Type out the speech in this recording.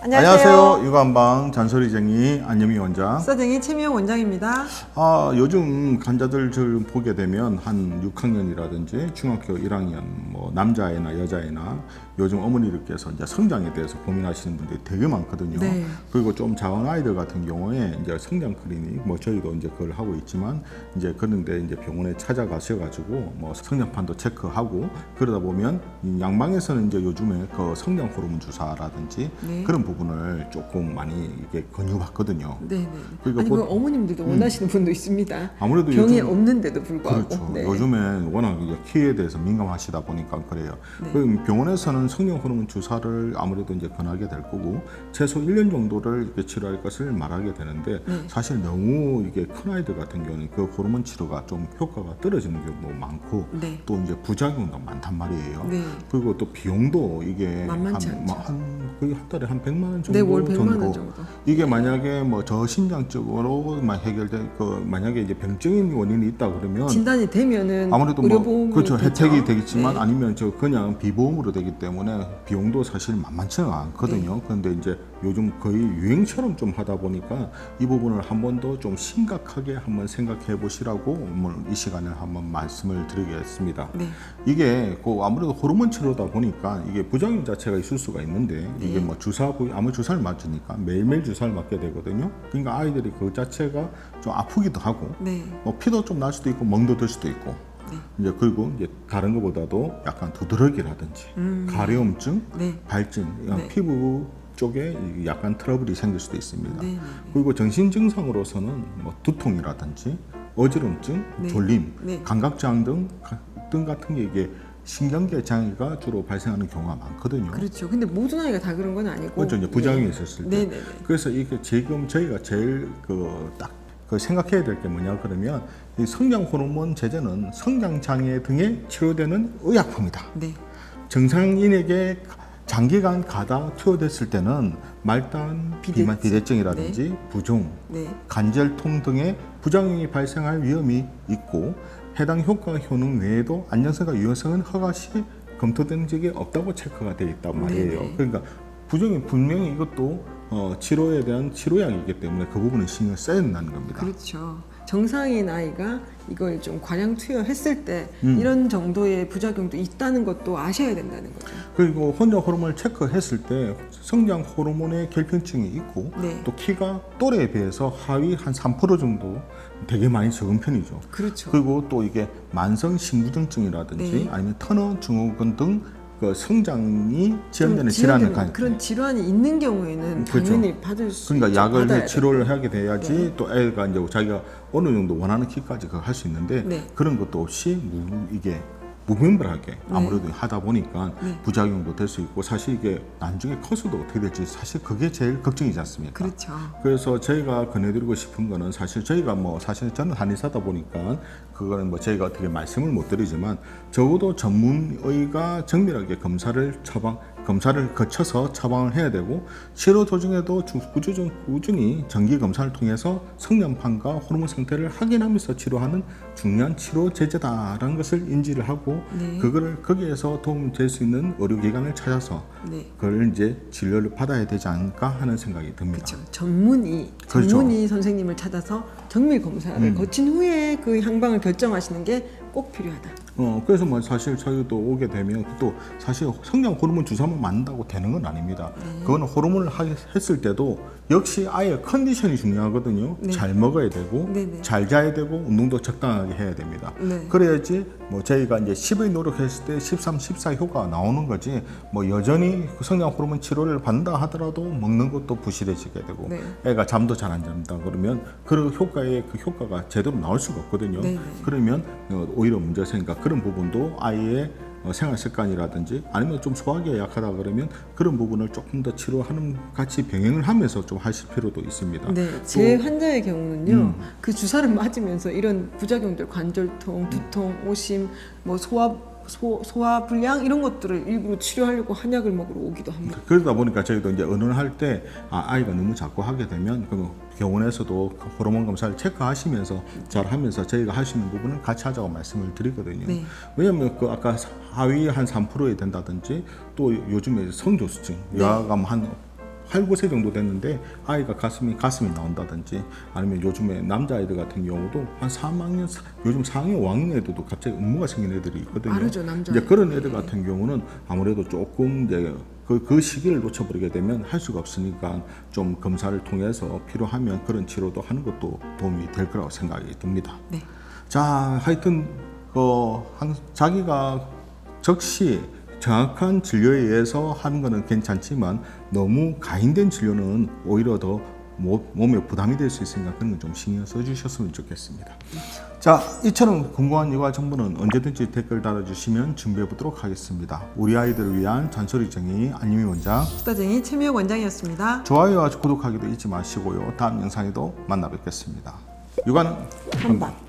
안녕하세요. 육아한방 잔소리쟁이 안여미 원장. 수다쟁이 최미영 원장입니다. 요즘 환자들 보게 되면 한 6학년이라든지 중학교 1학년 뭐 남자애나 여자애나 요즘 어머니들께서 이제 성장에 대해서 고민하시는 분들이 되게 많거든요. 네. 그리고 좀 작은 아이들 같은 경우에 이제 성장 클리닉 뭐 저희도 이제 그걸 하고 있지만 이제 그런데 이제 병원에 찾아가셔가지고 뭐 성장판도 체크하고 그러다 보면 이 양방에서는 이제 요즘에 그 성장 호르몬 주사라든지 네. 그런 부분을 조금 많이 이게 권유받거든요. 네네. 그러니까 아니 뭐- 그 어머님들도 원하시는 분도 있습니다. 아무래도 병이 요즘- 없는데도 불구하고. 그렇죠. 네. 요즘엔 워낙 이제 키에 대해서 민감하시다 보니까 그래요. 네. 그럼 병원에서는 성장 호르몬 주사를 아무래도 이제 권하게 될 거고 최소 1년 정도를 이렇게 치료할 것을 말하게 되는데 네. 사실 너무 이게 큰 아이들 같은 경우는 그 호르몬 치료가 좀 효과가 떨어지는 경우도 많고 네. 또 이제 부작용도 많단 말이에요. 네. 그리고 또 비용도 이게 만만치 한, 않죠. 거의 한 달에 한 100만 원 정도 네, 월 100만 돈으로 원 정도. 이게 만약에 뭐 저신장적으로만 해결될 만약에 이제 병적인 원인이 있다 그러면 진단이 되면은 아무래도 뭐 의료보험이 그렇죠 되죠. 혜택이 되겠지만 네. 아니면 저 그냥 비보험으로 되기 때문에 비용도 사실 만만치는 않거든요. 네. 그런데 이제 요즘 거의 유행처럼 좀 하다 보니까 이 부분을 한 번 더 좀 심각하게 한번 생각해 보시라고 오늘 이 시간에 한번 말씀을 드리겠습니다. 네. 이게 아무래도 호르몬 치료다 보니까 이게 부작용 자체가 있을 수가 있는데 이게 네. 뭐 아무 주사를 맞으니까 매일매일 주사를 맞게 되거든요. 그러니까 아이들이 그 자체가 좀 아프기도 하고 네. 뭐 피도 좀 날 수도 있고 멍도 들 수도 있고 네. 이제 그리고 이제 다른 것보다도 약간 두드러기라든지 가려움증, 네. 발진, 네. 피부 쪽에 약간 트러블이 생길 수도 있습니다. 네. 그리고 정신 증상으로서는 뭐 두통이라든지 어지럼증, 네. 졸림, 네. 감각장애 등 같은 게 이게 신경계 장애가 주로 발생하는 경우가 많거든요. 그렇죠. 근데 모든 아이가 다 그런 건 아니고. 그렇죠. 이제 부작용이 있었을 때. 네네네. 그래서 이게 지금 저희가 제일 딱 생각해야 될 게 뭐냐 그러면 이 성장 호르몬 제제는 성장 장애 등에 치료되는 의약품이다. 네. 정상인에게 장기간 가다 투여됐을 때는 말단, 비만, 비대증이라든지 부종, 네. 관절통 등의 부작용이 발생할 위험이 있고 해당 효과 효능 외에도 안전성과 유효성은 허가시 검토된 적이 없다고 체크가 되어 있단 말이에요. 네네. 그러니까 부정이 분명히 이것도 치료에 대한 치료약이기 때문에 그 부분은 신경 써야 된다는 겁니다. 그렇죠. 정상인 아이가 이걸 좀 과량 투여했을 때 이런 정도의 부작용도 있다는 것도 아셔야 된다는 거죠. 그리고 혼자 호르몬을 체크했을 때 성장 호르몬의 결핍증이 있고 네. 또 키가 또래에 비해서 하위 한 3% 정도 되게 많이 적은 편이죠. 그렇죠. 그리고 또 이게 만성 신부전증이라든지 네. 아니면 터너 증후군 등 그 성장이 지연되는 질환을 그런 질환이 있는 경우에는 그렇죠. 당연히 받을 수 그러니까 있죠. 약을 받아야 치료를 되고. 하게 돼야지 네. 또 애가 이제 자기가 어느 정도 원하는 키까지 그걸 할 수 있는데 네. 그런 것도 없이 이게 무분별하게 아무래도 하다 보니까 네. 부작용도 될 수 있고 사실 이게 나중에 커서도 어떻게 될지 사실 그게 제일 걱정이지 않습니까? 그렇죠. 그래서 저희가 권해드리고 싶은 거는 사실 저희가 사실 저는 한의사다 보니까 그거는 저희가 어떻게 말씀을 못 드리지만 적어도 전문의가 정밀하게 검사를 거쳐서 처방을 해야 되고 치료 도중에도 꾸준히 정기 검사를 통해서 성장판과 호르몬 상태를 확인하면서 치료하는 중요한 치료 제제다라는 것을 인지를 하고 네. 그거를 거기에서 도움 될 수 있는 의료기관을 찾아서 네. 그걸 이제 진료를 받아야 되지 않을까 하는 생각이 듭니다. 그렇죠. 전문의 그렇죠. 선생님을 찾아서 정밀 검사를 거친 후에 그 향방을 결정하시는 게 꼭 필요하다. 그래서 사실 저희도 오게 되면 또 사실 성장 호르몬 주사만 맞는다고 되는 건 아닙니다. 그거는 호르몬을 했을 때도 역시 아이의 컨디션이 중요하거든요. 네. 잘 먹어야 되고 네네. 잘 자야 되고 운동도 적당하게 해야 됩니다. 네. 그래야지 저희가 이제 10의 노력했을 때 13, 14 효과가 나오는 거지 여전히 그 성장 호르몬 치료를 받는다 하더라도 먹는 것도 부실해지게 되고 네. 애가 잠도 잘 안 잔다 그러면 그 효과가 제대로 나올 수가 없거든요. 네네. 그러면 오히려 문제가 생기니까 그런 부분도 아이의 생활 습관이라든지 아니면 좀 소화기가 약하다 그러면 그런 부분을 조금 더 치료하는 같이 병행을 하면서 좀 하실 필요도 있습니다. 네, 제 환자의 경우는요. 그 주사를 맞으면서 이런 부작용들, 관절통, 두통, 오심, 소화 불량 이런 것들을 일부러 치료하려고 한약을 먹으러 오기도 합니다. 그러다 보니까 저희도 이제 의논을 할 때 아이가 너무 자꾸 하게 되면 그 병원에서도 호르몬 검사를 체크하시면서 잘 하면서 저희가 할 수 있는 부분은 같이 하자고 말씀을 드리거든요. 네. 왜냐하면 아까 하위 한 3%에 된다든지 또 요즘에 성조수증, 네. 여아감 한 8, 9세 정도 됐는데 아이가 가슴이 나온다든지 아니면 요즘에 남자아이들 같은 경우도 한 3학년, 요즘 4학년, 5학년 애들도 갑자기 음모가 생긴 애들이 있거든요. 빠르죠, 남자. 이제 그런 애들 같은 경우는 아무래도 조금 이제 그 시기를 놓쳐버리게 되면 할 수가 없으니까 좀 검사를 통해서 필요하면 그런 치료도 하는 것도 도움이 될 거라고 생각이 듭니다. 네. 자, 하여튼 자기가 적시 정확한 진료에 의해서 하는 것은 괜찮지만 너무 과잉된 진료는 오히려 더 몸에 부담이 될 수 있으니까 그런 건 좀 신경 써주셨으면 좋겠습니다. 자, 이처럼 궁금한 육아 정보는 언제든지 댓글 달아주시면 준비해 보도록 하겠습니다. 우리 아이들을 위한 잔소리쟁이 안유미 원장, 수다쟁이 최미혁 원장이었습니다. 좋아요와 구독하기도 잊지 마시고요. 다음 영상에도 만나 뵙겠습니다. 육아는 한방.